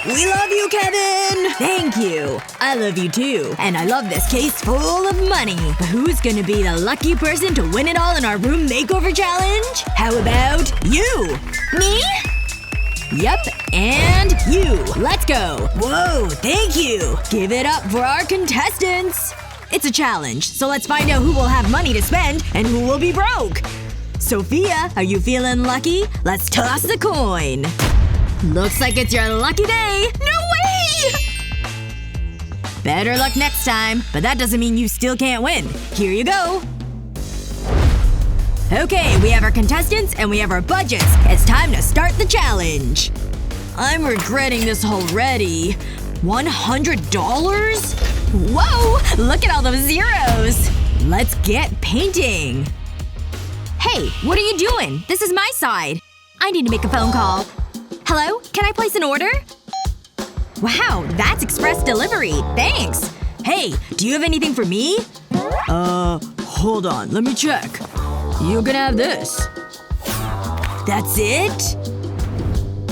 We love you, Kevin! Thank you. I love you too. And I love this case full of money. But who's gonna be the lucky person to win it all in our room makeover challenge? How about you? Me? Yep, and you. Let's go. Whoa, thank you. Give it up for our contestants. It's a challenge, so let's find out who will have money to spend and who will be broke. Sophia, are you feeling lucky? Let's toss the coin. Looks like it's your lucky day. No way! Better luck next time, but that doesn't mean you still can't win. Here you go. Okay, we have our contestants and we have our budgets. It's time to start the challenge. I'm regretting this already. $100? Whoa! Look at all those zeros! Let's get painting. Hey, what are you doing? This is my side. I need to make a phone call. Hello? Can I place an order? Wow, that's express delivery. Thanks. Hey, do you have anything for me? Hold on. Let me check. You're gonna have this. That's it?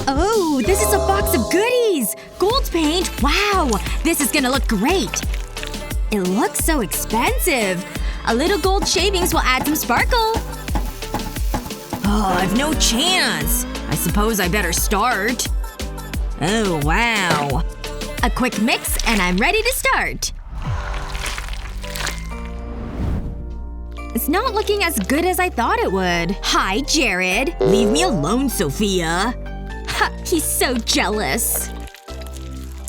Oh, this is a box of goodies! Gold paint? Wow! This is gonna look great! It looks so expensive. A little gold shavings will add some sparkle. Oh, I've no chance. I suppose I better start. Oh, wow. A quick mix and I'm ready to start. It's not looking as good as I thought it would. Hi, Jared. Leave me alone, Sophia. Ha, he's so jealous.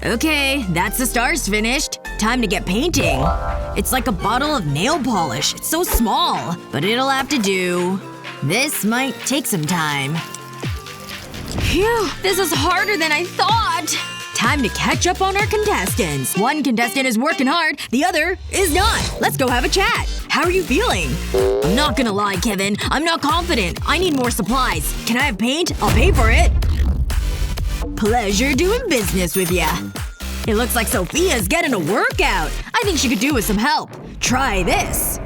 Okay, that's the stars finished. Time to get painting. It's like a bottle of nail polish. It's so small. But it'll have to do. This might take some time. Phew, this is harder than I thought. Time to catch up on our contestants. One contestant is working hard, the other is not. Let's go have a chat. How are you feeling? I'm not gonna lie, Kevin. I'm not confident. I need more supplies. Can I have paint? I'll pay for it. Pleasure doing business with ya. It looks like Sophia's getting a workout. I think she could do with some help. Try this.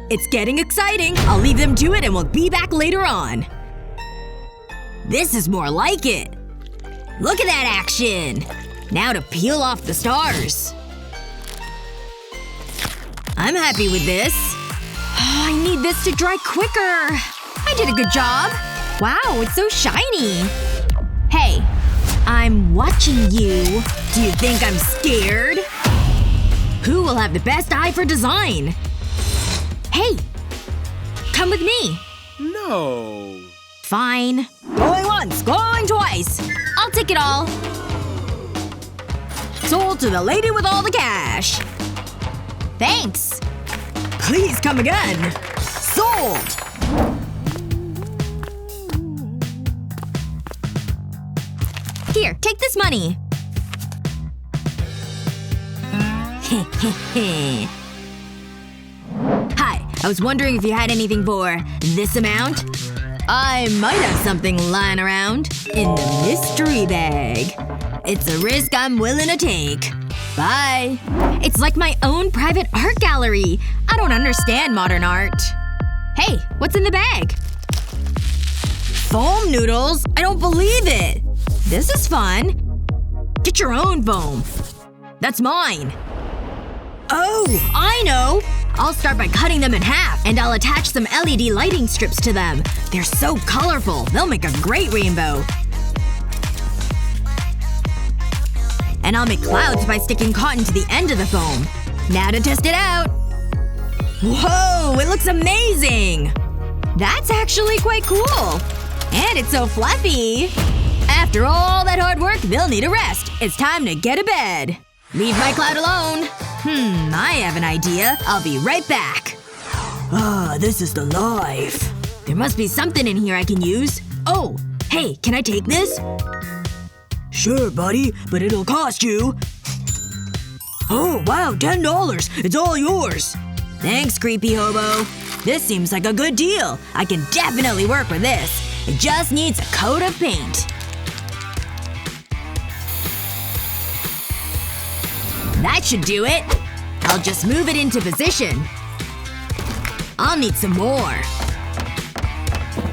It's getting exciting. I'll leave them to it and we'll be back later on. This is more like it. Look at that action! Now to peel off the stars. I'm happy with this. Oh, I need this to dry quicker. I did a good job. Wow, it's so shiny. Hey. I'm watching you. Do you think I'm scared? Who will have the best eye for design? Hey! Come with me. No. Fine. Going once, going twice. I'll take it all. Sold to the lady with all the cash. Thanks. Please come again. Sold! Here, take this money. Hi, I was wondering if you had anything for this amount? I might have something lying around. In the mystery bag. It's a risk I'm willing to take. Bye. It's like my own private art gallery. I don't understand modern art. Hey, what's in the bag? Foam noodles? I don't believe it! This is fun. Get your own foam. That's mine. Oh, I know! I'll start by cutting them in half, and I'll attach some LED lighting strips to them. They're so colorful. They'll make a great rainbow. And I'll make clouds by sticking cotton to the end of the foam. Now to test it out. Whoa! It looks amazing! That's actually quite cool. And it's so fluffy. After all that hard work, they'll need a rest. It's time to get to bed. Leave my cloud alone. I have an idea. I'll be right back. Ah, this is the life. There must be something in here I can use. Oh! Hey, can I take this? Sure, buddy, but it'll cost you. Oh, wow, $10. It's all yours. Thanks, creepy hobo. This seems like a good deal. I can definitely work with this. It just needs a coat of paint. That should do it. I'll just move it into position. I'll need some more.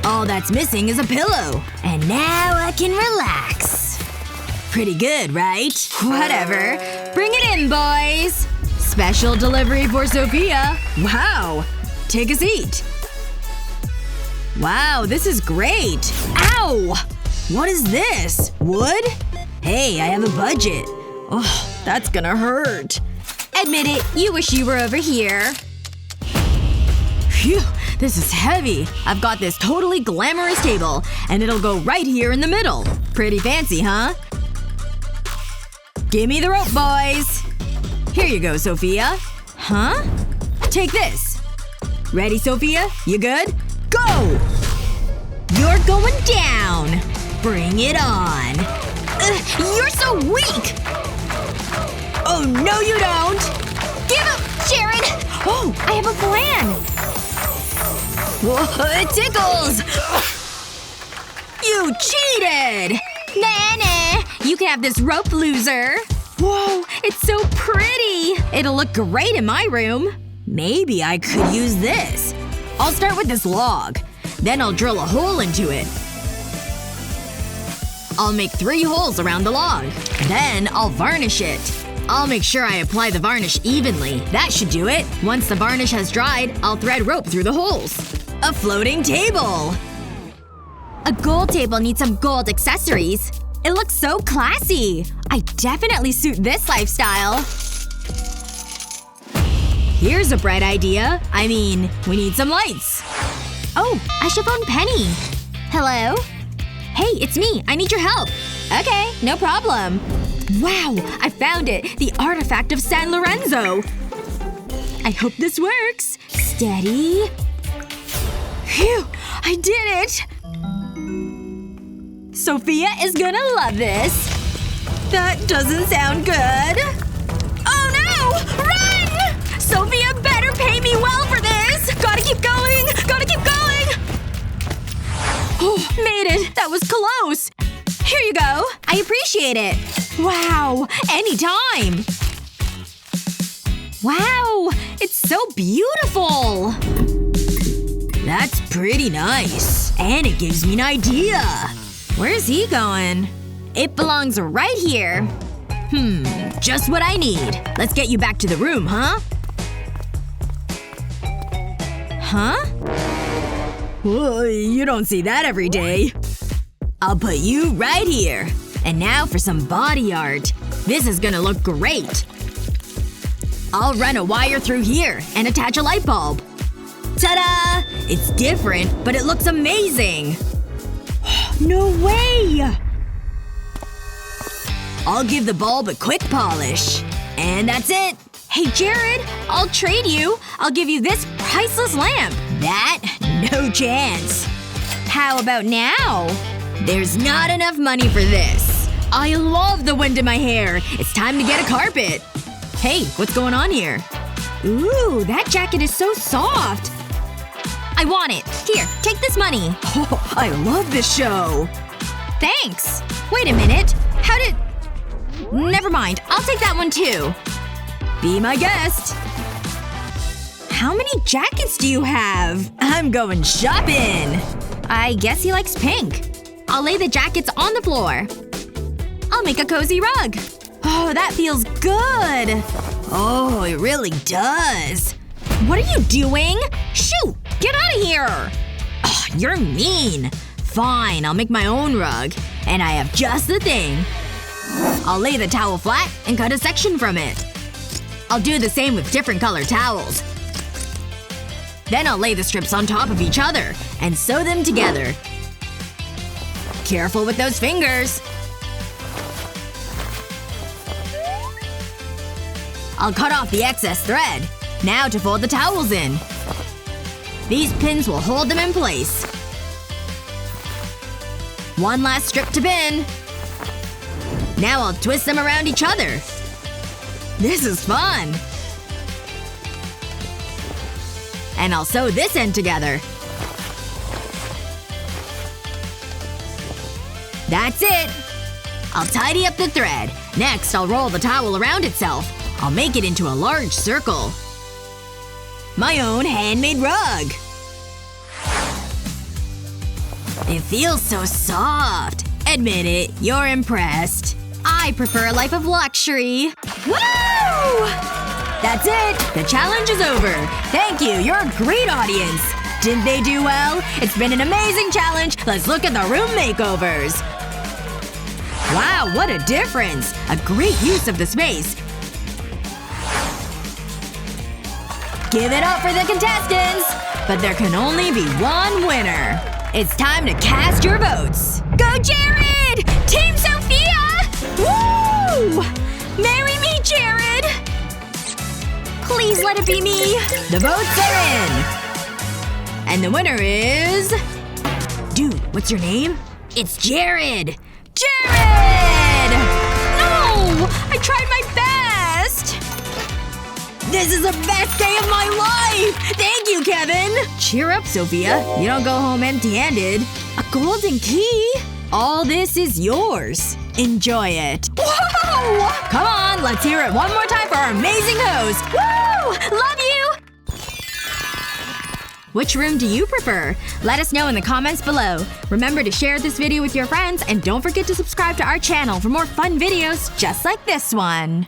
All that's missing is a pillow. And now I can relax. pretty good, right? Whatever. Bring it in, boys! Special delivery for Sophia. Wow. Take a seat. Wow, this is great. Ow! What is this? Wood? Hey, I have a budget. Oh, that's gonna hurt. Admit it, you wish you were over here. Phew, this is heavy. I've got this totally glamorous table, and it'll go right here in the middle. Pretty fancy, huh? Give me the rope, boys. Here you go, Sophia. Huh? Take this. Ready, Sophia? You good? Go! You're going down. Bring it on. You're so weak! Oh, no you don't! Give up, Jared! Oh, I have a plan! Whoa, it tickles! You cheated! Nah. You can have this rope, loser. Whoa, it's so pretty! It'll look great in my room. Maybe I could use this. I'll start with this log. Then I'll drill a hole into it. I'll make 3 holes around the log. Then I'll varnish it. I'll make sure I apply the varnish evenly. That should do it. Once the varnish has dried, I'll thread rope through the holes. A floating table! A gold table needs some gold accessories. It looks so classy. I definitely suit this lifestyle. Here's a bright idea. I mean, we need some lights. Oh, I should phone Penny. Hello? Hey, it's me. I need your help. Okay, no problem. Wow, I found it. The artifact of San Lorenzo. I hope this works. Steady. Phew! I did it! Sophia is gonna love this. That doesn't sound good. Oh no! Run! Sophia better pay me well for this! Gotta keep going! Gotta keep going! Oh, made it! That was close! Here you go. I appreciate it. Wow. Anytime. Wow. It's so beautiful. That's pretty nice. And it gives me an idea. Where's he going? It belongs right here. Just what I need. Let's get you back to the room, huh? Huh? Whoa, you don't see that every day. I'll put you right here. And now for some body art. This is gonna look great. I'll run a wire through here and attach a light bulb. Ta-da! It's different, but it looks amazing! No way! I'll give the bulb a quick polish. And that's it! Hey, Jared! I'll trade you. I'll give you this priceless lamp. That? No chance. How about now? There's not enough money for this. I love the wind in my hair. It's time to get a carpet. Hey, what's going on here? Ooh, that jacket is so soft. I want it. Here, take this money. Oh, I love this show. Thanks. Wait a minute. How did… Never mind. I'll take that one too. Be my guest. How many jackets do you have? I'm going shopping. I guess he likes pink. I'll lay the jackets on the floor. I'll make a cozy rug. Oh, that feels good. Oh, it really does. What are you doing? Shoot! Get out of here! Oh, you're mean. Fine, I'll make my own rug. And I have just the thing. I'll lay the towel flat and cut a section from it. I'll do the same with different colored towels. Then I'll lay the strips on top of each other and sew them together. Careful with those fingers. I'll cut off the excess thread. Now to fold the towels in. These pins will hold them in place. One last strip to pin. Now I'll twist them around each other. This is fun! And I'll sew this end together. That's it! I'll tidy up the thread. Next, I'll roll the towel around itself. I'll make it into a large circle. My own handmade rug! It feels so soft. Admit it, you're impressed. I prefer a life of luxury. Woo! That's it! The challenge is over. Thank you, you're a great audience. Didn't they do well? It's been an amazing challenge. Let's look at the room makeovers. Wow, what a difference! A great use of the space. Give it up for the contestants! But there can only be one winner. It's time to cast your votes. Go Jared! Team Sophia! Woo! Marry me, Jared! Please let it be me. The votes are in. And the winner is… Dude, what's your name? It's Jared! Jared! No! I tried my best! This is the best day of my life! Thank you, Kevin! Cheer up, Sophia. You don't go home empty-handed. A golden key? All this is yours. Enjoy it. Whoa! Come on, let's hear it one more time for our amazing host! Woo! Love you! Which room do you prefer? Let us know in the comments below. Remember to share this video with your friends and don't forget to subscribe to our channel for more fun videos just like this one.